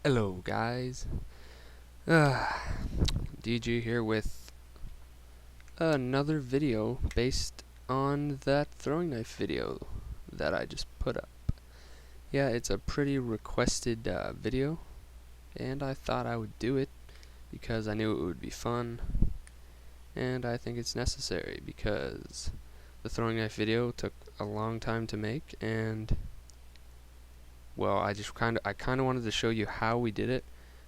Hello guys, DG here with another video based on that throwing knife video that I just put up. Yeah, it's a pretty requested video, and I thought I would do it because I knew it would be fun, and I think it's necessary because the throwing knife video took a long time to make, and well, I kind of wanted to show you how we did it,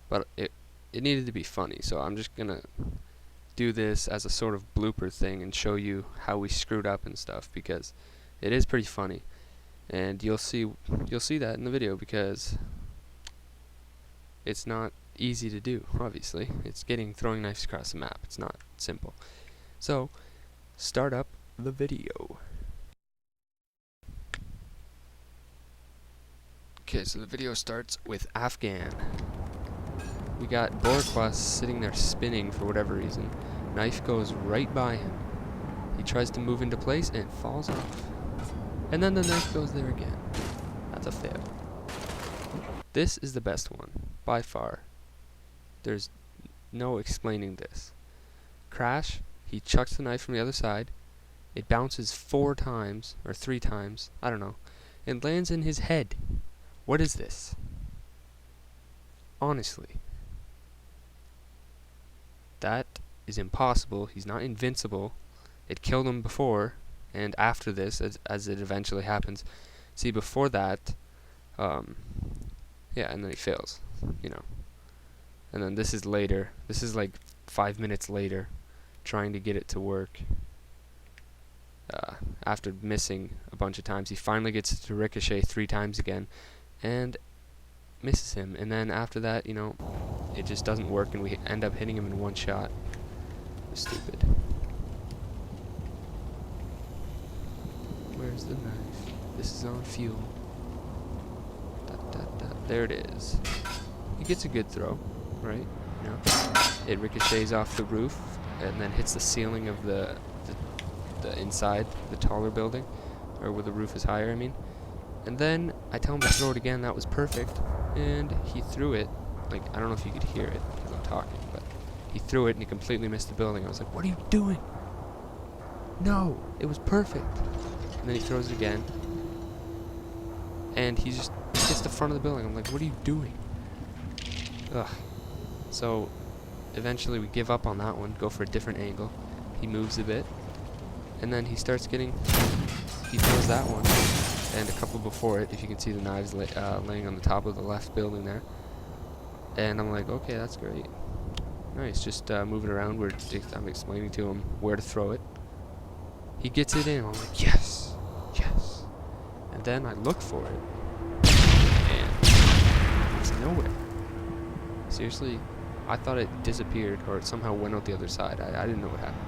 but it needed to be funny, so I'm just gonna do this as a sort of blooper thing and show you how we screwed up and stuff, because it is pretty funny, and you'll see that in the video, because it's not easy to do. Obviously, it's getting throwing knives across the map. It's not simple. So, start up the video. Okay, so the video starts with Afghan. We got Borquas sitting there spinning for whatever reason. Knife goes right by him. He tries to move into place and it falls off. And then the knife goes there again. That's a fail. This is the best one, by far. There's no explaining this. Crash, he chucks the knife from the other side. It bounces 4 times, or 3 times, I don't know, and lands in his head. What is this? Honestly. That is impossible. He's not invincible. It killed him before, and after this, as it eventually happens. See, before that, yeah, and then he fails, you know. And then this is later. This is like 5 minutes later, trying to get it to work. After missing a bunch of times, he finally gets it to ricochet 3 times again, and misses him. And then after that, you know, it just doesn't work, and we end up hitting him in 1 shot. Stupid. Where's the knife? This is on fuel. There it is. He gets a good throw, right? You know, it ricochets off the roof and then hits the ceiling of the inside, the taller building, or where the roof is higher, I mean. And then I tell him to throw it again. That was perfect, and he threw it. Like, I don't know if you could hear it because I'm talking, but he threw it and he completely missed the building. I was like, what are you doing? No, it was perfect. And then he throws it again, and he just hits the front of the building. I'm like, what are you doing? Ugh. So eventually we give up on that one, go for a different angle. He moves a bit, and then he starts getting, he throws that one, and a couple before it, if you can see the knives laying on the top of the left building there. And I'm like, okay, that's great. Nice, just move it around. I'm explaining to him where to throw it. He gets it in. I'm like, yes, yes. And then I look for it, and it's nowhere. Seriously, I thought it disappeared, or it somehow went out the other side. I didn't know what happened.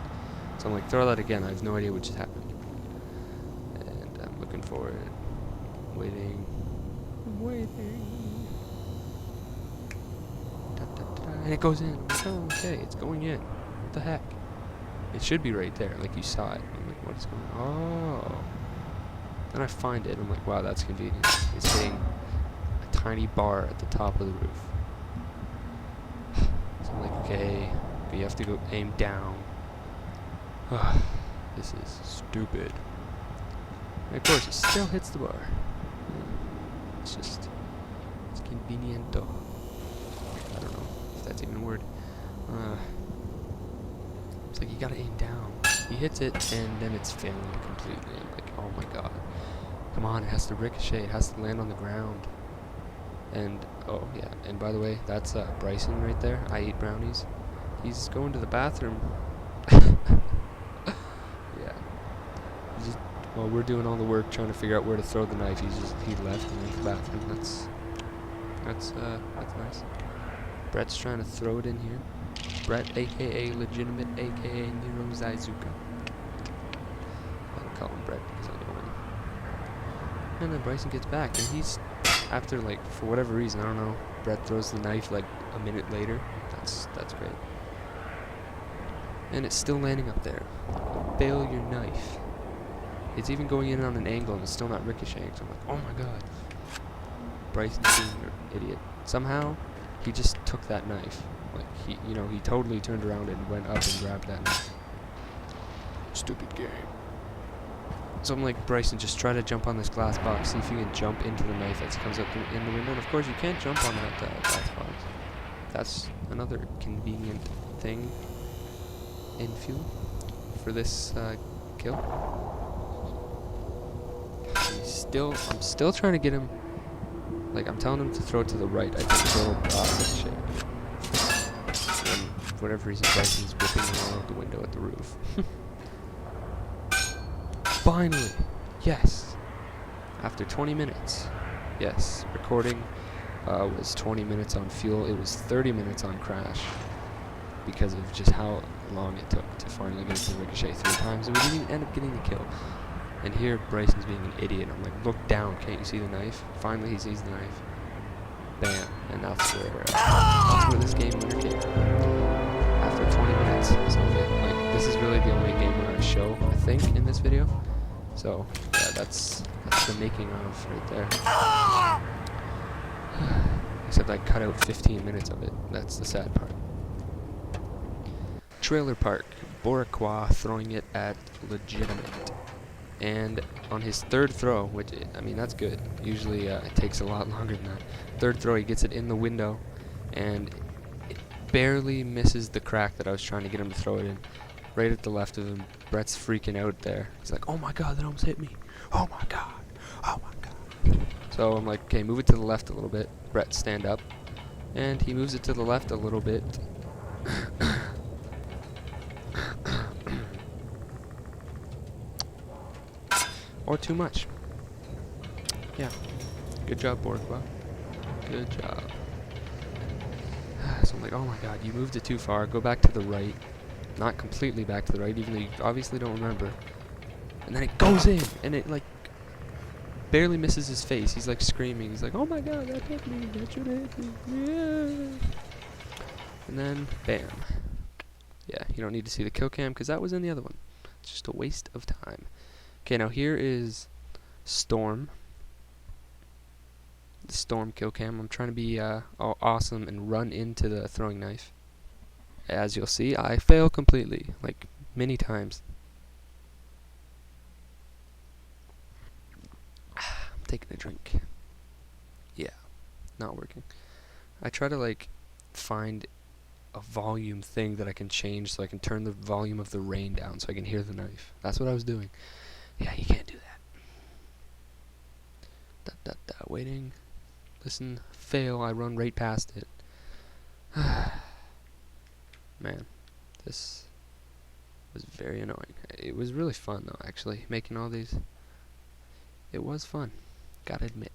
So I'm like, throw that again. I have no idea what just happened. And I'm looking for it. Waiting. And it goes in. I'm like, oh, okay, it's going in. What the heck? It should be right there, like you saw it. I'm like, what is going on? Oh. Then I find it. I'm like, wow, that's convenient. It's hitting a tiny bar at the top of the roof. So I'm like, okay, but you have to go aim down. This is stupid. And of course, it still hits the bar. It's just, it's conveniento. I don't know if that's even a word. It's like, you gotta aim down. He hits it, and then it's failing completely. I'm like, oh my god. Come on, it has to ricochet. It has to land on the ground. And, oh yeah, and by the way, that's Bryson right there. I ate brownies. He's going to the bathroom. Yeah. Just, while we're doing all the work trying to figure out where to throw the knife, he left and went to the bathroom. That's nice. Brett's trying to throw it in here. Brett, aka Legitimate, aka Nero Zaizuka. I'll call him Brett because I know him. And then Bryson gets back, and he's, after, like, for whatever reason, I don't know, Brett throws the knife like a minute later. That's great. And it's still landing up there. Fail your knife. It's even going in on an angle, and it's still not ricocheting. So I'm like, oh my god. Bryson's being an idiot. Somehow, he just took that knife. Like, he totally turned around and went up and grabbed that knife. Stupid game. So I'm like, Bryson, just try to jump on this glass box, see if you can jump into the knife that comes up in the window. And of course, you can't jump on that glass box. That's another convenient thing in fuel for this kill. I'm still trying to get him. Like, I'm telling him to throw it to the right. I think he'll ricochet. And for whatever reason, Bryson's whipping along out the window at the roof. Finally! Yes! After 20 minutes. Yes, recording was 20 minutes on fuel. It was 30 minutes on crash. Because of just how long it took to finally get to ricochet 3 times. And we didn't even end up getting the kill. And here, Bryson's being an idiot. I'm like, look down, can't you see the knife? Finally, he sees the knife. Bam. And that's where this game winner came. After 20 minutes. So, like, this is really the only game winner I show, I think, in this video. So, yeah, that's the making of right there. Except I cut out 15 minutes of it. That's the sad part. Trailer Park. Boricua throwing it at Legitimate. And on his 3rd throw, which, I mean, that's good. Usually it takes a lot longer than that. 3rd throw, he gets it in the window, and it barely misses the crack that I was trying to get him to throw it in. Right at the left of him. Brett's freaking out there. He's like, oh my god, that almost hit me. Oh my god. Oh my god. So I'm like, okay, move it to the left a little bit. Brett, stand up. And he moves it to the left a little bit. Or too much. Yeah. Good job, Boricua. Good job. So I'm like, oh my god, you moved it too far. Go back to the right. Not completely back to the right, even though you obviously don't remember. And then it goes in, and it, like, barely misses his face. He's, like, screaming. He's like, oh my god, that hit me. That should hit me. Yeah. And then, bam. Yeah, you don't need to see the kill cam, because that was in the other one. It's just a waste of time. Okay, now here is Storm. The Storm kill cam. I'm trying to be all awesome and run into the throwing knife. As you'll see, I fail completely, like many times. I'm taking a drink. Yeah, not working. I try to like find a volume thing that I can change so I can turn the volume of the rain down so I can hear the knife. That's what I was doing. Yeah, you can't do that. Waiting. Listen, fail, I run right past it. Man, this was very annoying. It was really fun though, actually, making all these. It was fun, gotta admit.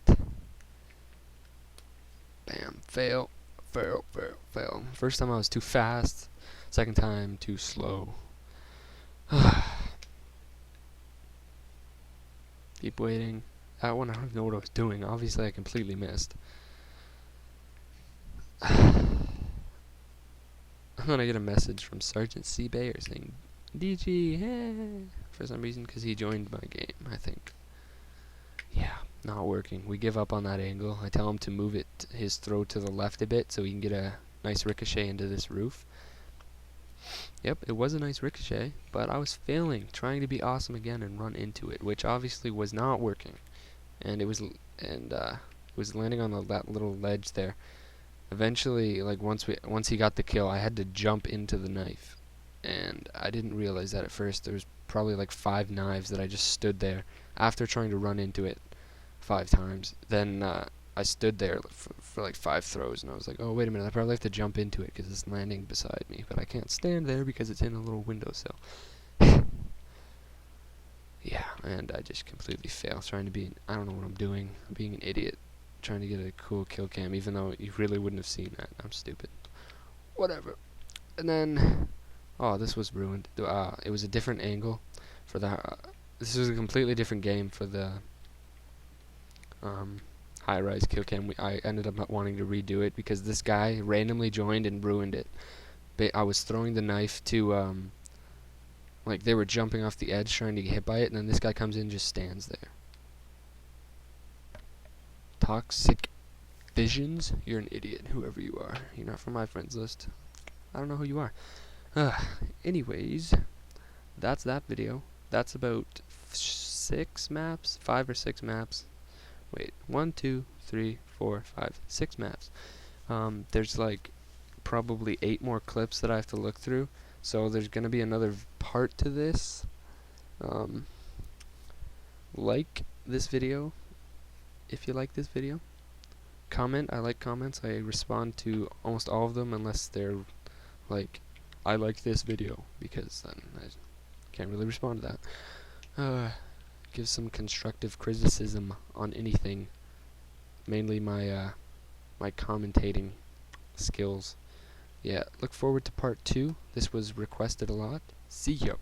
Bam, fail, fail, fail, fail. First time I was too fast, second time too slow. Keep waiting. That one I don't even know what I was doing. Obviously I completely missed. And then I get a message from Sergeant C. Bayer saying, DG, hey, for some reason, because he joined my game, I think. Yeah, not working. We give up on that angle. I tell him to move his throw to the left a bit so he can get a nice ricochet into this roof. Yep, it was a nice ricochet, but I was failing, trying to be awesome again and run into it, which obviously was not working. And it was landing on that little ledge there. Eventually, like once he got the kill, I had to jump into the knife, and I didn't realize that at first. There was probably like 5 knives that I just stood there after trying to run into it 5 times. Then I stood there for like 5 throws, and I was like, oh wait a minute, I probably have to jump into it because it's landing beside me, but I can't stand there because it's in a little windowsill. Yeah, and I just completely fail trying to be. I don't know what I'm doing. I'm being an idiot. Trying to get a cool kill cam, even though you really wouldn't have seen that. I'm stupid. Whatever. And then, oh, this was ruined. It was a different angle for the. This was a completely different game for the high-rise kill cam. I ended up not wanting to redo it because this guy randomly joined and ruined it. I was throwing the knife to like they were jumping off the edge trying to get hit by it, and then this guy comes in and just stands there. Toxic Visions, you're an idiot, whoever you are. You're not from my friends list. I don't know who you are. Anyways, that's that video. That's about 6 maps, 5 or 6 maps. Wait, 1, 2, 3, 4, 5, 6 maps. There's like probably 8 more clips that I have to look through, so there's gonna be another part to this. Like this video if you like this video. Comment, I like comments. I respond to almost all of them unless they're like, I like this video, because then I can't really respond to that. Give some constructive criticism on anything, mainly my my commentating skills. Yeah, look forward to part 2. This was requested a lot. See ya.